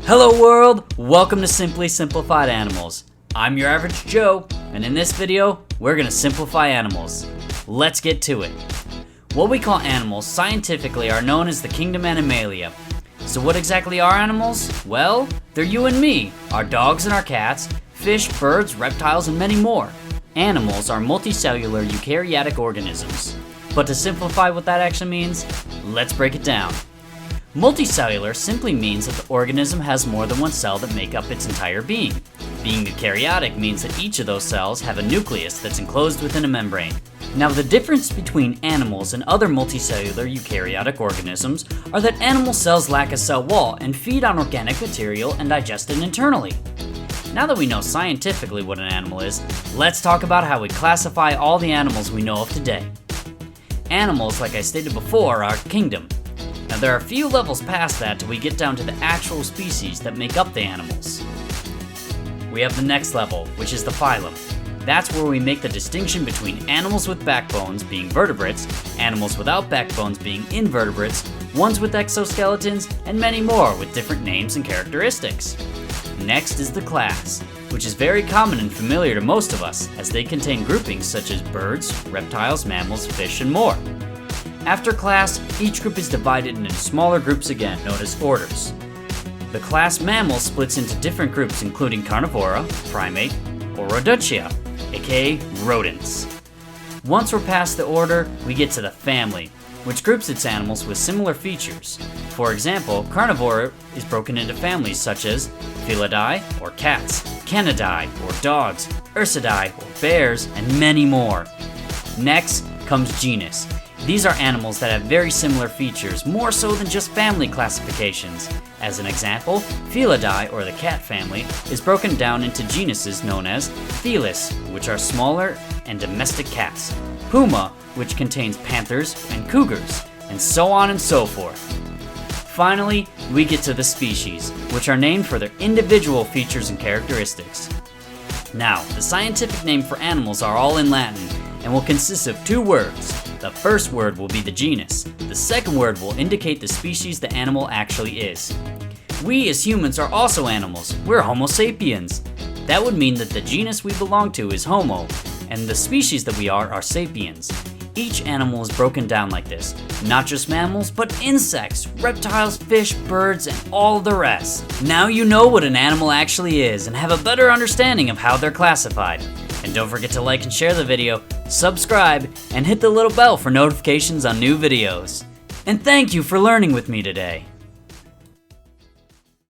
Hello world, welcome to Simply Simplified Animals. I'm your average Joe, and in this video, we're gonna simplify animals. Let's get to it. What we call animals scientifically are known as the kingdom Animalia. So what exactly are animals? Well, they're you and me, our dogs and our cats, fish, birds, reptiles, and many more. Animals are multicellular eukaryotic organisms. But to simplify what that actually means, let's break it down. Multicellular simply means that the organism has more than one cell that make up its entire being. Being eukaryotic means that each of those cells have a nucleus that's enclosed within a membrane. Now, the difference between animals and other multicellular eukaryotic organisms are that animal cells lack a cell wall and feed on organic material and digest it internally. Now that we know scientifically what an animal is, let's talk about how we classify all the animals we know of today. Animals, like I stated before, are a kingdom. Now there are a few levels past that till we get down to the actual species that make up the animals. We have the next level, which is the phylum. That's where we make the distinction between animals with backbones being vertebrates, animals without backbones being invertebrates, ones with exoskeletons, and many more with different names and characteristics. Next is the class, which is very common and familiar to most of us, as they contain groupings such as birds, reptiles, mammals, fish, and more. After class, each group is divided into smaller groups again, known as orders. The class mammal splits into different groups including carnivora, primate, or rhodotia, aka rodents. Once we're past the order, we get to the family, which groups its animals with similar features. For example, carnivora is broken into families such as Felidae, or cats, Canidae, or dogs, Ursidae, or bears, and many more. Next comes genus. These are animals that have very similar features, more so than just family classifications. As an example, Felidae, or the cat family, is broken down into genuses known as Felis, which are smaller and domestic cats, Puma, which contains panthers and cougars, and so on and so forth. Finally, we get to the species, which are named for their individual features and characteristics. Now, the scientific name for animals are all in Latin and will consist of two words. The first word will be the genus. The second word will indicate the species the animal actually is. We as humans are also animals. We're Homo sapiens. That would mean that the genus we belong to is Homo, and the species that we are sapiens. Each animal is broken down like this. Not just mammals, but insects, reptiles, fish, birds, and all the rest. Now you know what an animal actually is and have a better understanding of how they're classified. And don't forget to like and share the video, subscribe, and hit the little bell for notifications on new videos. And thank you for learning with me today.